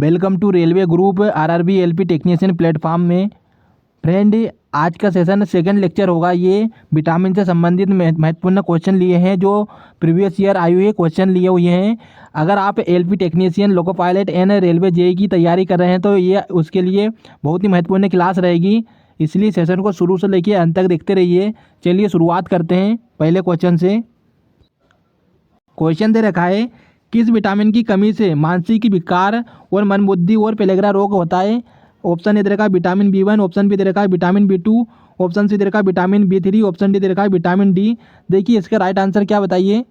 Welcome to railway group RRB LP technician platform में। Friend, आज का सेशन सेकंड लेक्चर होगा। ये विटामिन से संबंधित महत्वपूर्ण क्वेश्चन लिए हैं जो प्रीवियस ईयर आए हुए क्वेश्चन लिए हुए हैं। अगर आप LP technician, loco pilot and railway JE की तैयारी कर रहे हैं तो ये उसके लिए बहुत ही महत्वपूर्ण क्लास रहेगी, इसलिए सेशन को शुरू से लेकर अंत तक देखते रहिए। चलिए शुरुआत करते हैं पहले क्वेश्चन से। क्वेश्चन दे रखा है, किस विटामिन की कमी से मानसिक विकार और मनबुद्धि और पेलेग्रा रोग होता है। ऑप्शन ए दे रखा है विटामिन B1, ऑप्शन बी दे रखा है विटामिन B2, ऑप्शन सी दे रखा है विटामिन B3, ऑप्शन डी दे रखा है विटामिन डी। देखिए इसका राइट आंसर क्या बताइए।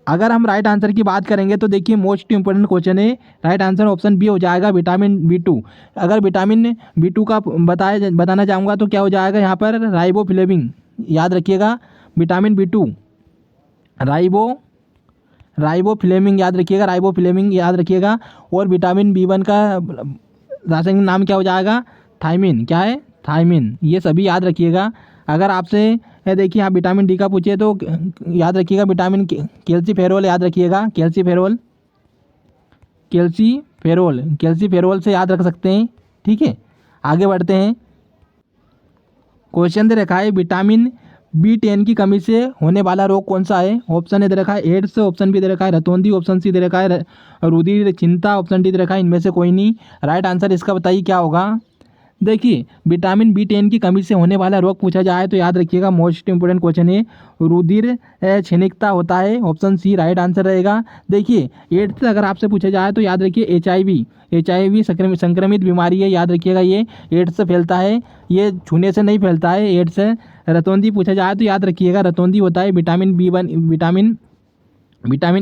अगर हम राइट आंसर की बात करेंगे तो देखिए मोस्ट इंपोर्टेंट क्वेश्चन है, राइट आंसर ऑप्शन बी हो जाएगा विटामिन B2। अगर विटामिन B2 का बताना चाहूँगा तो क्या हो जाएगा यहाँ पर राइबोफ्लेविन, याद रखिएगा विटामिन B2 राइबोफ्लेविन याद रखिएगा, राइबोफ्लेविन याद रखिएगा। और विटामिन B1 का रासायनिक नाम क्या हो जाएगा, थायमिन। क्या है, थायमिन। ये सभी याद रखिएगा। अगर आपसे देखिए यहाँ विटामिन डी का पूछे तो याद रखिएगा विटामिन कैल्सीफेरोल, याद रखिएगा कैल्सीफेरोल से याद रख सकते हैं। ठीक है, आगे बढ़ते हैं। क्वेश्चन दे रखा है विटामिन B10 की कमी से होने वाला रोग कौन सा है। ऑप्शन ए दे रखा है एड्स, ऑप्शन बी दे रखा है रतौंधी, ऑप्शन सी दे रखा है रुधिर चिंता, ऑप्शन डी दे रखा है इनमें से कोई नहीं। राइट आंसर इसका बताइए क्या होगा। देखिए विटामिन B10 की कमी से होने वाला रोग पूछा जाए तो याद रखिएगा मोस्ट इंपोर्टेंट क्वेश्चन है रुधिर क्षीणिकता होता है, ऑप्शन सी राइट आंसर रहेगा। देखिए एड्स अगर आपसे पूछा जाए तो याद रखिए HIV संक्रमित बीमारी है, याद रखिएगा ये एड्स से फैलता है, ये छूने से नहीं फैलता है एड्स। रतौंधी पूछा जाए तो याद रखिएगा रतौंधी होता है विटामिन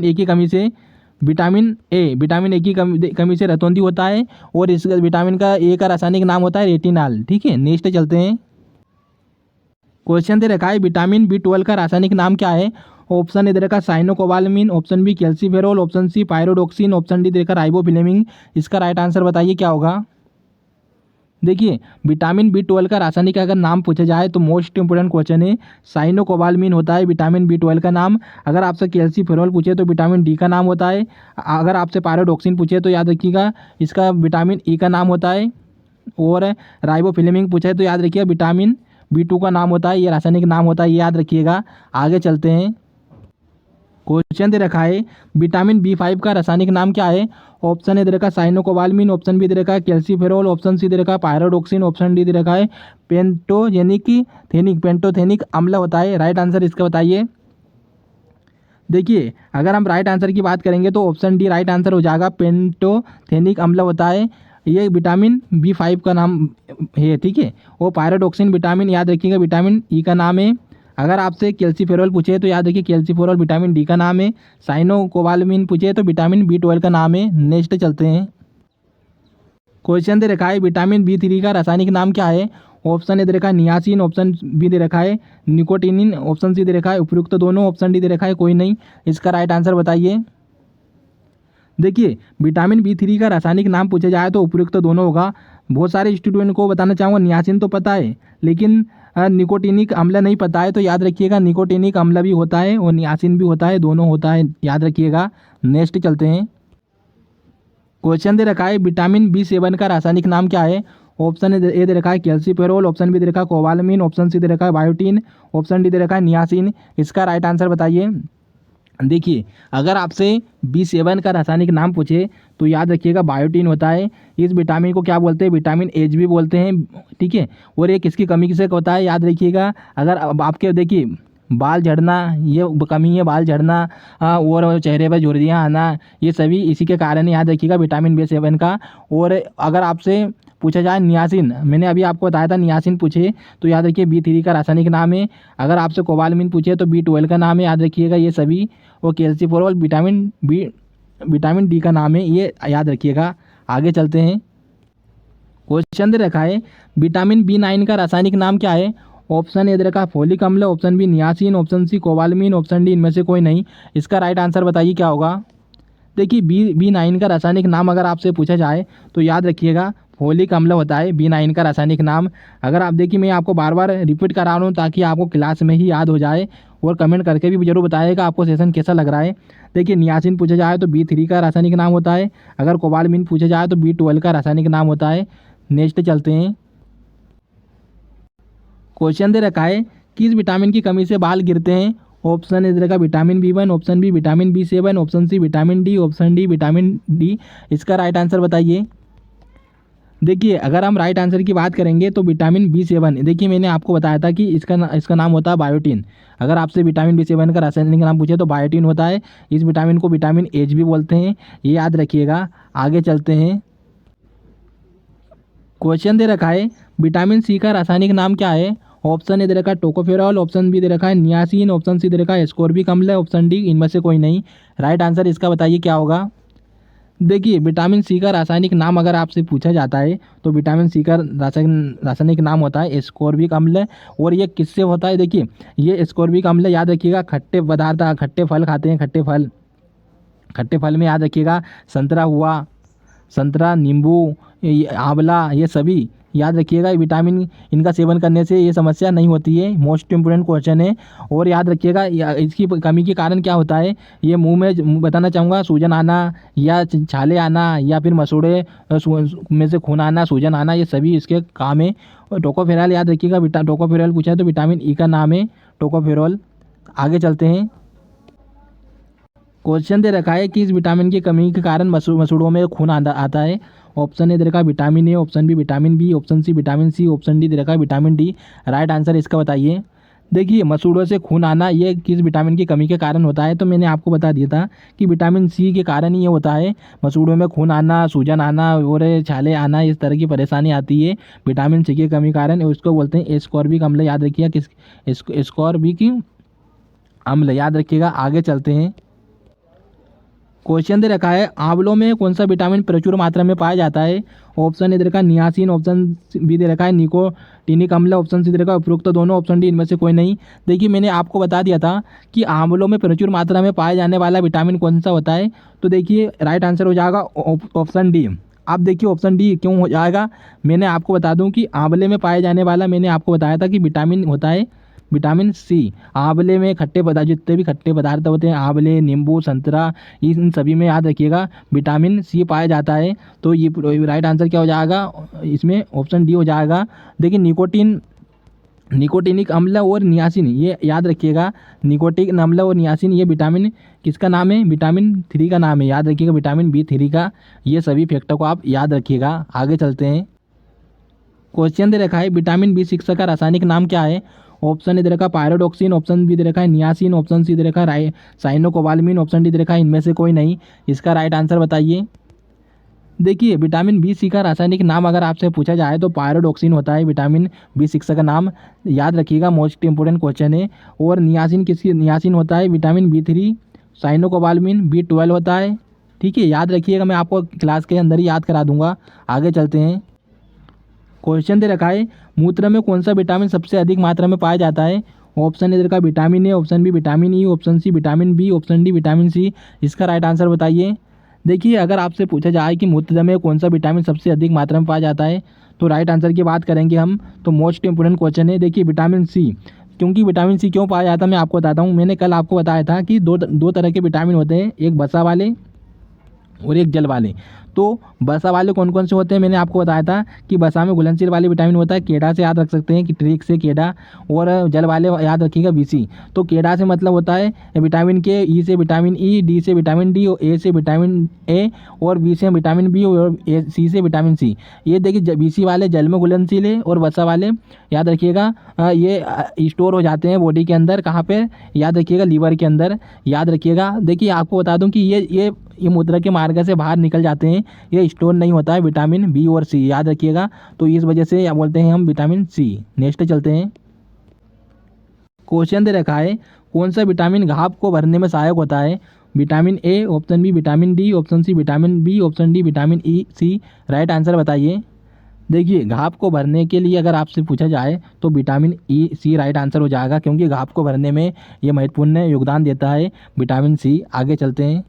ए की कमी से, विटामिन ए की कमी से रतौंधी होता है। और इस विटामिन का ए का रासायनिक नाम होता है रेटिनॉल। ठीक है, नेक्स्ट चलते हैं। क्वेश्चन दे रखा है विटामिन B12 का रासायनिक नाम क्या है। ऑप्शन ए दे रखा cyanocobalamin, option B calciferol, option C pyridoxine, option D दे रखा राइबोफ्लेविन। इसका राइट आंसर बताइए क्या होगा। देखिए विटामिन B12 का रासायनिक अगर नाम पूछा जाए तो मोस्ट इंपोर्टेंट क्वेश्चन है साइनोकोबालामिन होता है विटामिन B12 का नाम। अगर आपसे कैल्सीफेरोल पूछे तो विटामिन डी का नाम होता है। अगर आपसे पायरोडोक्सिन पूछे तो याद रखिएगा इसका विटामिन ई का नाम होता है। और राइबोफ्लेविन पूछे तो याद रखिएगा विटामिन B2 का नाम होता है, ये रासायनिक नाम होता है, ये याद रखिएगा। आगे चलते हैं। क्वेश्चन दे रखा है विटामिन B5 का रासायनिक नाम क्या है। ऑप्शन ए दे रखा है साइनोकोबालामिन, ऑप्शन बी दे रखा है कैल्सीफेरोल, ऑप्शन सी दे रखा है पायरोडोक्सिन, ऑप्शन डी दे रखा है पेंटोथेनिक अम्ल होता है। राइट आंसर इसका बताइए। देखिए अगर हम राइट आंसर की बात करेंगे तो ऑप्शन डी राइट आंसर हो जाएगा, पेंटोथेनिक अम्ल होता है, ये विटामिन B5 का नाम है। ठीक है, वो पायरोडोक्सिन विटामिन याद रखिएगा विटामिन ई का नाम है। अगर आपसे कैल्सीफेरोल पूछे तो याद रखिए कैल्सीफेरोल विटामिन डी का नाम है। साइनोकोबालामिन पूछे तो विटामिन B12 का नाम है। नेक्स्ट चलते हैं। क्वेश्चन दे रखा है विटामिन B3 का रासायनिक नाम क्या है। ऑप्शन ए दे रखा है नियासिन, ऑप्शन बी दे रखा है निकोटिनिन, ऑप्शन सी दे रखा है उपयुक्त दोनों, ऑप्शन डी दे रखा है कोई नहीं। इसका राइट आंसर बताइए। देखिए विटामिन B3 का रासायनिक नाम पूछा जाए तो उपयुक्त दोनों होगा। बहुत सारे स्टूडेंट को बताना चाहूँगा नियासिन तो पता है लेकिन निकोटिनिक अम्ल नहीं पता है, तो याद रखिएगा निकोटिनिक अम्ल भी होता है और नियासिन भी होता है, दोनों होता है, याद रखिएगा। नेक्स्ट चलते हैं। क्वेश्चन दे रखा है विटामिन B7 का रासायनिक नाम क्या है। ऑप्शन ए दे रखा है कैल्सीफेरोल, ऑप्शन बी दे रखा है कोबालामिन, ऑप्शन सी दे रखा है बायोटीन, ऑप्शन डी दे रखा है नियासिन। इसका राइट आंसर बताइए। देखिए अगर आपसे B7 का रासायनिक नाम पूछे तो याद रखिएगा बायोटीन होता है। इस विटामिन को क्या बोलते हैं, विटामिन H भी बोलते हैं। ठीक है, और ये किसकी कमी से होता है, याद रखिएगा। अगर आपके देखिए बाल झड़ना, ये कमी है, बाल झड़ना और चेहरे पर झुर्रियाँ आना, ये सभी इसी के कारण याद रखिएगा विटामिन B7 का। और अगर आपसे पूछा जाए नियासिन, मैंने अभी आपको बताया था नियासिन पूछे तो याद रखिए B3 का रासायनिक नाम है। अगर आपसे कोबालामिन पूछे तो B12 का नाम है, याद रखिएगा ये सभी। और कैल्सीफेरोल विटामिन डी का नाम है, ये याद रखिएगा। आगे चलते हैं। क्वेश्चन दे रखा है विटामिन B9 का रासायनिक नाम क्या है। ऑप्शन ए दे रखा है फोलिक अम्ल, option B niacin, option C cobalamin, option D इनमें से कोई नहीं। इसका राइट आंसर बताइए क्या होगा। देखिए B9 का रासायनिक नाम अगर आपसे पूछा जाए तो याद रखिएगा फोलिक अम्ल होता है। B9 का रासायनिक नाम। अगर आप देखिए मैं आपको बार बार रिपीट करा रहा हूँ ताकि आपको क्लास में ही याद हो जाए, और कमेंट करके भी जरूर बताइएगा आपको सेशन कैसा लग रहा है। देखिए नियासिन पूछा जाए तो B3 का रासायनिक नाम होता है। अगर कोबालमिन पूछा जाए तो B12 का रासायनिक नाम होता है। नेक्स्ट चलते हैं। क्वेश्चन दे रखा है किस विटामिन की कमी से बाल गिरते हैं। ऑप्शन ए दे रखा vitamin B1, option B vitamin B7, option C vitamin D, option D vitamin D. इसका राइट आंसर बताइए। देखिए अगर हम राइट आंसर की बात करेंगे तो विटामिन B7, देखिए मैंने आपको बताया था कि इसका नाम होता है बायोटिन। अगर आपसे विटामिन B7 का रासायनिक नाम पूछे तो बायोटिन होता है। इस विटामिन को विटामिन H भी बोलते हैं, ये याद रखिएगा। आगे चलते हैं। क्वेश्चन दे रखा है विटामिन सी का रासायनिक नाम क्या है। ऑप्शन ए दे रखा है टोकोफेरॉल, ऑप्शन बी दे रखा है नियासिन, ऑप्शन सी दे रखा है एस्कोर्बिक अम्ल, ऑप्शन डी इनमें से कोई नहीं। राइट आंसर इसका बताइए क्या होगा। देखिए विटामिन सी का रासायनिक नाम अगर आपसे पूछा जाता है तो विटामिन सी का रासायनिक नाम होता है एस्कोर्बिक अम्ल। और ये किससे होता है, देखिए ये एस्कोर्बिक अम्ल याद रखिएगा खट्टे पदार्थ, खट्टे फल खाते हैं, खट्टे फल में याद रखिएगा संतरा हुआ, संतरा, नींबू, आंवला, ये सभी याद रखिएगा। विटामिन इनका सेवन करने से ये समस्या नहीं होती है। मोस्ट इम्पोर्टेंट क्वेश्चन है। और याद रखिएगा इसकी कमी के कारण क्या होता है, ये मुंह में बताना चाहूँगा सूजन आना या छाले आना या फिर मसूड़े में से खून आना, सूजन आना, ये सभी इसके काम है। और टोकोफेरॉल याद रखिएगा, टोकोफेरॉल पूछा है तो विटामिन ई का नाम है टोकोफेरॉल। आगे चलते हैं। क्वेश्चन दे रखा है कि इस विटामिन की कमी के कारण मसूड़ों में खून आता है। ऑप्शन ए दे रखा है vitamin A, option B vitamin B, option C vitamin C, option D दे रखा है विटामिन डी। राइट आंसर इसका बताइए। देखिए मसूड़ों से खून आना ये किस विटामिन की कमी के कारण होता है, तो मैंने आपको बता दिया था कि विटामिन सी के कारण ही ये होता है। मसूड़ों में खून आना, सूजन आना और छाले आना, इस तरह की परेशानी आती है विटामिन सी के कमी के कारण। उसको बोलते हैं एस्कॉर्बिक अम्ल। याद रखिएगा किस एस्कॉर्बिक अम्ल, याद रखिएगा। आगे चलते हैं। क्वेश्चन दे रखा है आंवलों में कौन सा विटामिन प्रचुर मात्रा में पाया जाता है। ऑप्शन ए दे रखा है नियासिन, ऑप्शन बी दे रखा है निकोटिनिक अम्ल, ऑप्शन सी दे रखा है उपरोक्त दोनों, ऑप्शन डी इनमें से कोई नहीं। देखिए मैंने आपको बता दिया था कि आंवलों में प्रचुर मात्रा में पाया जाने वाला विटामिन कौन सा होता है, तो देखिए राइट आंसर हो जाएगा ऑप्शन डी। आप देखिए ऑप्शन डी क्यों हो जाएगा, मैंने आपको बता दूं कि आंवले में पाए जाने वाला, मैंने आपको बताया था कि विटामिन होता है विटामिन सी। आंवले में खट्टे पदार्थ, जितने भी खट्टे पदार्थ होते हैं, आंवले, नींबू, संतरा, इन सभी में याद रखिएगा विटामिन सी पाया जाता है। तो ये राइट आंसर क्या हो जाएगा, इसमें ऑप्शन डी हो जाएगा। देखिए निकोटिनिक अम्ल और नियासिन, ये याद रखिएगा। निकोटिक अम्ल और नियासिन ये विटामिन किसका नाम है, विटामिन 3 का नाम है। याद रखिएगा विटामिन B3 का। ये सभी फैक्टर को आप याद रखिएगा। आगे चलते हैं। क्वेश्चन दे रखा है विटामिन B6 का रासायनिक नाम क्या है। ऑप्शन ए दे रखा है पायरोडॉक्सिन, ऑप्शन बी दे रखा है नियासिन, ऑप्शन सी दे रखा है साइनोकोबालमिन, ऑप्शन डी दे रखा है इनमें से कोई नहीं। इसका राइट आंसर बताइए। देखिए विटामिन B6 का रासायनिक नाम अगर आपसे पूछा जाए तो पायरोडॉक्सिन होता है विटामिन B6 का नाम। याद रखिएगा, मोस्ट इंपोर्टेंट क्वेश्चन है। और नियासिन होता है विटामिन B3, साइनोकोबालमिन B12 होता है। ठीक है, याद रखिएगा, मैं आपको क्लास के अंदर ही याद करा दूंगा। आगे चलते हैं। क्वेश्चन दे रखा है मूत्र में कौन सा विटामिन सबसे अधिक मात्रा में पाया जाता है। ऑप्शन ए दे रखा है vitamin A, option B vitamin E, option C vitamin B, option D vitamin C. इसका राइट आंसर बताइए। देखिए अगर आपसे पूछा जाए कि मूत्र में कौन सा विटामिन सबसे अधिक मात्रा में पाया जाता है तो राइट आंसर की बात करेंगे हम, तो मोस्ट इंपोर्टेंट क्वेश्चन है। देखिए विटामिन सी, क्योंकि विटामिन सी क्यों पाया जाता है मैं आपको बताता हूँ। मैंने कल आपको बताया था कि दो तरह के विटामिन होते हैं, एक वसा वाले और एक जल वाले। तो वसा वाले कौन कौन से होते हैं मैंने आपको बताया था कि वसा में घुलनशील वाले विटामिन होता है, केडा से याद रख सकते हैं कि ट्रिक से केडा, और जल वाले याद रखिएगा BC। तो केडा से मतलब होता है विटामिन के, ई से विटामिन ई, डी से विटामिन डी, ए से विटामिन ए, और बी से विटामिन बी, और सी से विटामिन सी। ये देखिए BC वाले जल में घुलनशील है और वसा वाले याद रखिएगा ये स्टोर हो जाते हैं बॉडी के अंदर। कहाँ पे, याद रखिएगा लीवर के अंदर। याद रखिएगा। देखिए आपको बता दूं कि ये मूत्र के मार्ग से बाहर निकल जाते हैं, ये स्टोर नहीं होता है विटामिन B और C, याद रखिएगा। तो इस वजह से बोलते हैं हम विटामिन C। नेक्स्ट चलते हैं। क्वेश्चन दे रखा है कौन सा विटामिन घाव को भरने में सहायक होता है। Vitamin A, option B vitamin D, option C vitamin B, option D vitamin E C. Right answer बताइए। देखिए घाव को भरने के लिए अगर आपसे पूछा जाए तो vitamin E C right answer हो जाएगा, क्योंकि घाव को भरने में ये महत्वपूर्ण योगदान देता है विटामिन C। आगे चलते हैं।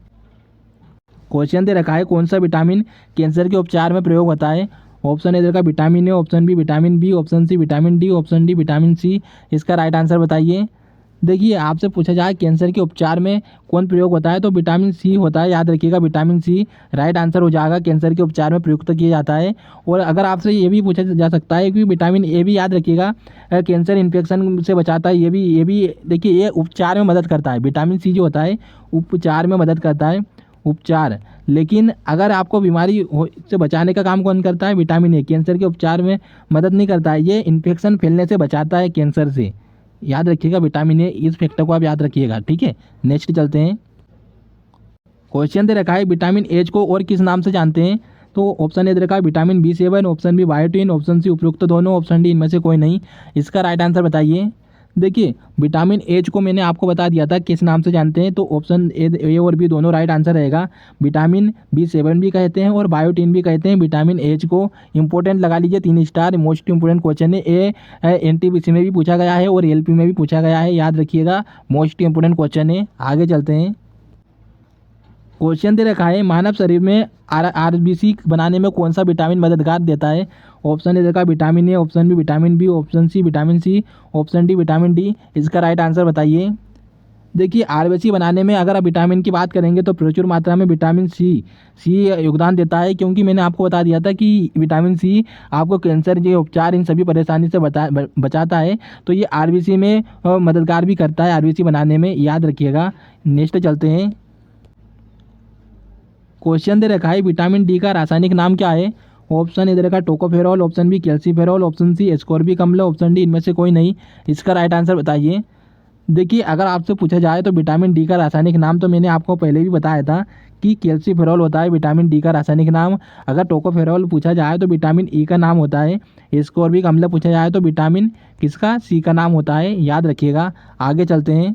क्वेश्चन दे रखा है कौन सा विटामिन कैंसर के उपचार में प्रयोग होता है। ऑप्शन ए दे रखा है vitamin A, option B vitamin B, option C vitamin D, option D vitamin C. इसका राइट आंसर बताइए। देखिए आपसे पूछा जाए कैंसर के उपचार में कौन प्रयोग होता है तो विटामिन सी होता है, याद रखिएगा विटामिन सी राइट आंसर हो जाएगा, कैंसर के उपचार में प्रयुक्त किया जाता है। और अगर आपसे ये भी पूछा जा सकता है कि विटामिन ए भी याद रखिएगा कैंसर इन्फेक्शन से बचाता है, ये भी देखिए ये उपचार में मदद करता है। विटामिन सी जो होता है उपचार में मदद करता है, उपचार। लेकिन अगर आपको बीमारी से बचाने का काम कौन करता है, विटामिन ए कैंसर के उपचार में मदद नहीं करता है, ये इन्फेक्शन फैलने से बचाता है कैंसर से, याद रखिएगा विटामिन ए, इस फैक्टर को आप याद रखिएगा, ठीक है। नेक्स्ट चलते हैं। क्वेश्चन दे रखा है विटामिन एच को और किस नाम से जानते हैं तो ऑप्शन ए दे रखा है vitamin B7, option B biotin, option C उपयुक्त दोनों, ऑप्शन डी इनमें से कोई नहीं। इसका राइट आंसर बताइए। देखिए विटामिन एच को मैंने आपको बता दिया था किस नाम से जानते हैं तो ऑप्शन ए और बी दोनों राइट आंसर रहेगा। विटामिन B7 भी कहते हैं और बायोटिन भी कहते हैं विटामिन एच को। इंपॉर्टेंट लगा लीजिए 3 स्टार, मोस्ट इंपॉर्टेंट क्वेश्चन है। ये NTPC में भी पूछा गया है और LP में भी पूछा गया है, याद रखिएगा मोस्ट इंपॉर्टेंट क्वेश्चन है। आगे चलते हैं। क्वेश्चन दे रखा है मानव शरीर में RBC बनाने में कौन सा विटामिन मददगार देता है। ऑप्शन ए दे रखा है vitamin A, option B vitamin B, option C vitamin C, option D vitamin D. इसका राइट आंसर बताइए। देखिए RBC बनाने में अगर आप विटामिन की बात करेंगे तो प्रचुर मात्रा में विटामिन सी योगदान देता है, क्योंकि मैंने आपको बता दिया था कि विटामिन सी आपको कैंसर के उपचार इन सभी परेशानी से बचाता है, तो ये RBC में मददगार भी करता है, RBC बनाने में, याद रखिएगा। नेक्स्ट चलते हैं। क्वेश्चन दे रखा है विटामिन डी का रासायनिक नाम क्या है। ऑप्शन ए दे रखा है tocopherol, option B calciferol, option C ascorbic अम्ल, ऑप्शन डी इनमें से कोई नहीं। इसका राइट आंसर बताइए। देखिए अगर आपसे पूछा जाए तो विटामिन डी का रासायनिक नाम तो मैंने आपको पहले भी बताया था कि कैल्सीफेरॉल होता है विटामिन डी का रासायनिक नाम। अगर टोकोफेरॉल पूछा जाए तो विटामिन ई का नाम होता है। एस्कॉर्बिक अम्ल पूछा जाए तो विटामिन किसका, सी का नाम होता है, याद रखिएगा। आगे चलते हैं।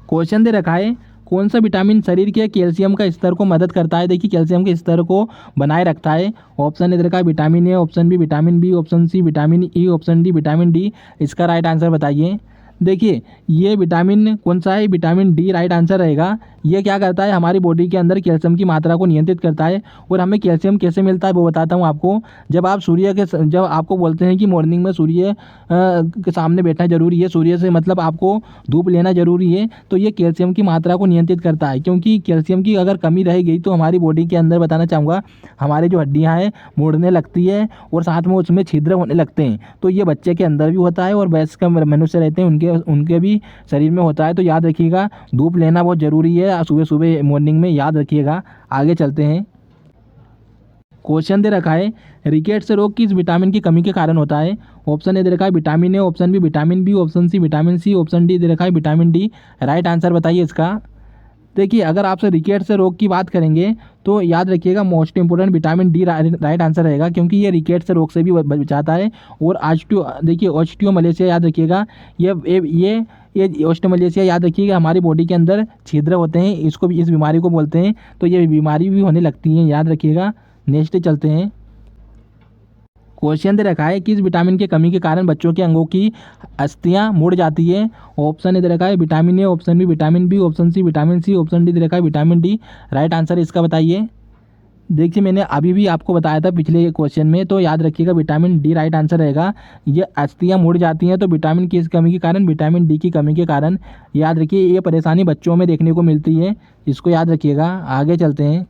क्वेश्चन दे रखा है कौन सा विटामिन शरीर के कैल्शियम का स्तर को मदद करता है। देखिए कैल्शियम के स्तर को बनाए रखता है। ऑप्शन ए रखा है vitamin A, option B vitamin B, option C vitamin E, option D vitamin D. इसका राइट आंसर बताइए। देखिए ये विटामिन कौन सा है, विटामिन डी राइट आंसर रहेगा। ये क्या करता है, हमारी बॉडी के अंदर कैल्शियम की मात्रा को नियंत्रित करता है। और हमें कैल्शियम कैसे मिलता है वो बताता हूँ आपको। जब आपको बोलते हैं कि मॉर्निंग में सूर्य के सामने बैठना जरूरी है, सूर्य से मतलब आपको धूप लेना जरूरी है, तो ये कैल्शियम की मात्रा को नियंत्रित करता है। क्योंकि कैल्शियम की अगर कमी रह गई तो हमारी बॉडी के अंदर, बताना चाहूँगा, हमारी जो हड्डियाँ हैं मुड़ने लगती है और साथ में उसमें छिद्र होने लगते हैं। तो ये बच्चे के अंदर भी होता है और वयस्क मनुष्य रहते हैं उनके भी शरीर में होता है। तो याद रखिएगा धूप लेना बहुत ज़रूरी है सुबह सुबह मॉर्निंग में, याद रखिएगा। आगे चलते हैं। क्वेश्चन दे रखा है रिकेट्स रोग किस विटामिन की कमी के कारण होता है। ऑप्शन ए दे रखा है vitamin A, option B vitamin B, option C vitamin C, option D दे रखा है विटामिन डी। राइट आंसर बताइए इसका। देखिए अगर आपसे रिकेट्स रोग की बात करेंगे तो याद रखिएगा most important vitamin D right answer रहेगा, क्योंकि ये रिकेट्स रोग से भी बचाता है। और ऑस्टियोमलेशिया याद रखिएगा, ये ऑस्टियोमलेशिया याद रखिएगा, हमारी बॉडी के अंदर छिद्र होते हैं, इसको भी, इस बीमारी को बोलते हैं, तो ये बीमारी भी होने लगती है, याद रखिएगा। नेक्स्ट चलते हैं। क्वेश्चन दे रखा है किस विटामिन की कमी के कारण बच्चों के अंगों की अस्थियां मुड़ जाती है। ऑप्शन ए दे रखा है vitamin A, option B vitamin B, option C vitamin C, option D दे रखा है विटामिन डी। राइट आंसर इसका बताइए। देखिए मैंने अभी भी आपको बताया था पिछले क्वेश्चन में, तो याद रखिएगा विटामिन डी राइट आंसर रहेगा। ये अस्थियां मुड़ जाती हैं तो विटामिन की कमी के कारण, विटामिन डी की कमी के कारण, याद रखिए ये परेशानी बच्चों में देखने को मिलती है, इसको याद रखिएगा। आगे चलते हैं।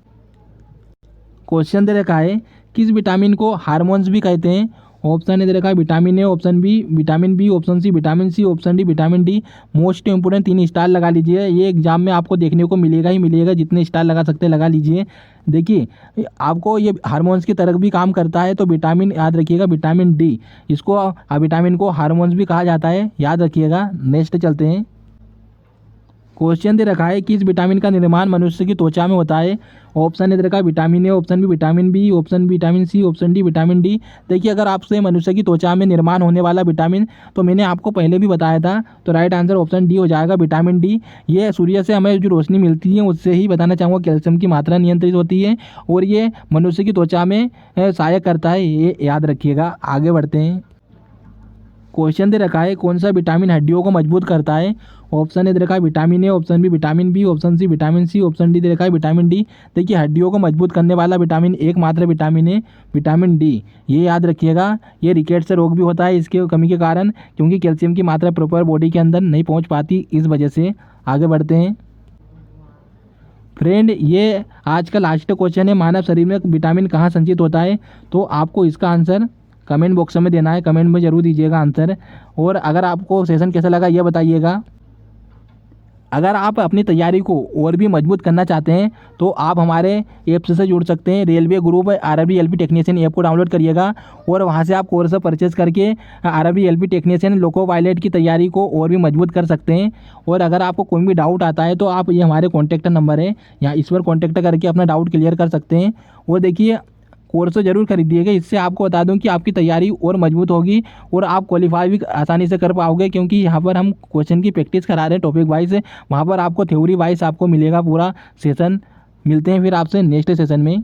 क्वेश्चन दे रखा है किस विटामिन को हार्मोन्स भी कहते हैं। ऑप्शन ए दे रखा है vitamin A, option B vitamin B, option C vitamin C, option D vitamin D. Most important 3 star लगा लीजिए, ये एग्जाम में आपको देखने को मिलेगा ही मिलेगा, जितने स्टार लगा सकते हैं लगा लीजिए। देखिए आपको ये हार्मोन्स की तरह भी काम करता है, तो विटामिन याद रखिएगा विटामिन डी, इसको विटामिन को हार्मोन्स भी कहा जाता है, याद रखिएगा। नेक्स्ट चलते हैं। क्वेश्चन दे रखा है किस विटामिन का निर्माण मनुष्य की त्वचा में होता है। ऑप्शन ए दे रखा है vitamin A, option B vitamin B, option B vitamin C, option D vitamin D. देखिए अगर आपसे मनुष्य की त्वचा में निर्माण होने वाला विटामिन तो मैंने आपको पहले भी बताया था, तो राइट आंसर ऑप्शन डी हो जाएगा विटामिन डी। ये सूर्य से हमें जो रोशनी मिलती है उससे ही, बताना चाहूँगा, कैल्शियम की मात्रा नियंत्रित होती है और ये मनुष्य की त्वचा में सहायक करता है, ये याद रखिएगा। आगे बढ़ते हैं। क्वेश्चन दे रखा है कौन सा विटामिन हड्डियों को मजबूत करता है। ऑप्शन ए दे रखा है vitamin A, option B vitamin B, option C vitamin C, option D दे रखा है विटामिन डी। देखिए हड्डियों को मजबूत करने वाला विटामिन एकमात्र विटामिन ए, विटामिन डी। ये याद रखिएगा। ये रिकेट से रोग भी होता है इसके कमी के कारण, क्योंकि कैल्शियम की मात्रा प्रॉपर बॉडी के अंदर नहीं पहुँच पाती, इस वजह से। आगे बढ़ते हैं फ्रेंड, ये आज का लास्ट क्वेश्चन है, मानव शरीर में विटामिन कहाँ संचित होता है। तो आपको इसका आंसर कमेंट बॉक्स में देना है, कमेंट में ज़रूर दीजिएगा आंसर। और अगर आपको सेशन कैसा लगा ये बताइएगा। अगर आप अपनी तैयारी को और भी मजबूत करना चाहते हैं तो आप हमारे ऐप से जुड़ सकते हैं। Railway group RRB LP technician app को डाउनलोड करिएगा और वहां से आप कोर्स परचेज करके RRB LP technician loco pilot की तैयारी को और भी मजबूत कर सकते हैं। और अगर आपको कोई भी डाउट आता है तो आप ये हमारे कॉन्टैक्ट नंबर है, यहाँ इस पर कॉन्टैक्ट करके अपना डाउट क्लियर कर सकते हैं। और देखिए कोर्स ज़रूर खरीदिएगा, इससे आपको बता दूं कि आपकी तैयारी और मजबूत होगी और आप क्वालिफाई भी आसानी से कर पाओगे, क्योंकि यहाँ पर हम क्वेश्चन की प्रैक्टिस करा रहे हैं टॉपिक वाइज। वहाँ पर आपको थ्योरी वाइज आपको मिलेगा पूरा सेशन। मिलते हैं फिर आपसे नेक्स्ट सेशन में।